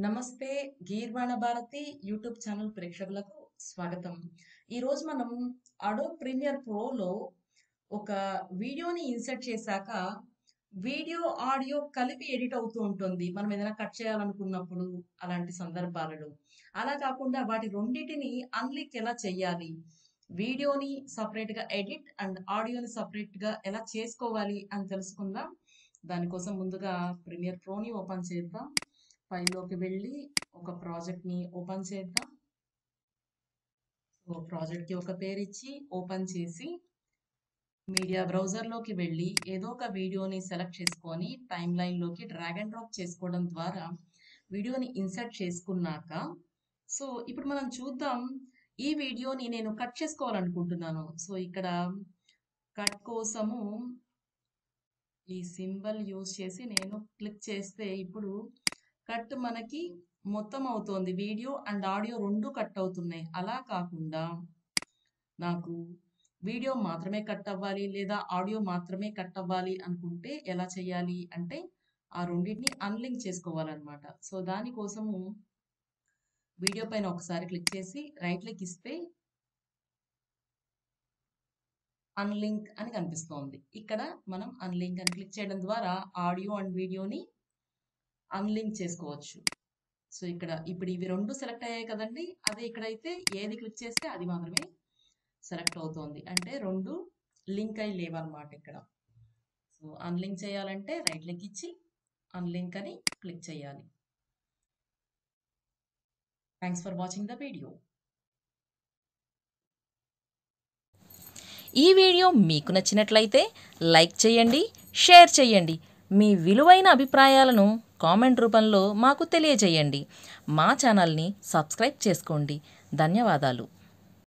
నమస్తే గీర్వాణ Bharati YouTube channel ప్రేక్షకులకు స్వాగతం. ఈరోజు మనం అడోబ్ ప్రీమియర్ ప్రోలో ఒక వీడియోని ఇన్సర్ట్ చేశాక వీడియో ఆడియో కలిపి ఎడిట్ అవుతూ ఉంటుంది. మనం ఏదైనా కట్ చేయాలనుకున్నప్పుడు అలాంటి సందర్భాలలో. అలా కాకుండా వాటి రెండిటిని అన్లింక్ ఎలా చేయాలి, వీడియోని సపరేట్గా ఎడిట్ అండ్ ఆడియోని సపరేట్గా ఎలా చేసుకోవాలి అని తెలుసుకుందాం. దానికోసం ముందుగా ప్రీమియర్ ప్రోని ఓపెన్ చేద్దాం. ఫైల్లోకి వెళ్ళి ఒక ప్రాజెక్ట్ని ఓపెన్ చేద్దాం. ప్రాజెక్ట్కి ఒక పేరు ఇచ్చి ఓపెన్ చేసి మీడియా బ్రౌజర్లోకి వెళ్ళి ఏదో ఒక వీడియోని సెలెక్ట్ చేసుకొని టైమ్ లైన్లోకి డ్రాగ్ అండ్ డ్రాప్ చేసుకోవడం ద్వారా వీడియోని ఇన్సర్ట్ చేసుకున్నాక ఇప్పుడు మనం చూద్దాం. ఈ వీడియోని నేను కట్ చేసుకోవాలనుకుంటున్నాను. ఇక్కడ కట్ కోసము ఈ సింబల్ యూజ్ చేసి నేను క్లిక్ చేస్తే ఇప్పుడు కట్ మనకి మొత్తం అవుతోంది. వీడియో అండ్ ఆడియో రెండు కట్ అవుతున్నాయి. అలా కాకుండా నాకు వీడియో మాత్రమే కట్ అవ్వాలి లేదా ఆడియో మాత్రమే కట్ అవ్వాలి అనుకుంటే ఎలా చేయాలి అంటే ఆ రెండింటిని అన్లింక్ చేసుకోవాలన్నమాట. దానికోసము వీడియో పైన ఒకసారి క్లిక్ చేసి రైట్ క్లిక్ ఇస్తే అన్లింక్ అని కనిపిస్తోంది. ఇక్కడ మనం అన్లింక్ అని క్లిక్ చేయడం ద్వారా ఆడియో అండ్ వీడియోని అన్లింక్ చేసుకోవచ్చు. ఇప్పుడు ఇవి రెండు సెలెక్ట్ అయ్యాయి కదండి. అదే ఇక్కడైతే ఏది క్లిక్ చేస్తే అది మాత్రమే సెలెక్ట్ అవుతోంది. అంటే రెండు లింక్ అయి లేవన్నమాట ఇక్కడ. అన్లింక్ చేయాలంటే రైట్ క్లిక్ ఇచ్చి అన్లింక్ అని క్లిక్ చేయాలి. Thanks for watching the video. ఈ వీడియో మీకు నచ్చినట్లయితే లైక్ చేయండి, షేర్ చేయండి. మీ విలువైన అభిప్రాయాలను కామెంట్ రూపంలో మాకు తెలియజేయండి. మా ఛానల్ని సబ్స్క్రైబ్ చేసుకోండి. ధన్యవాదాలు.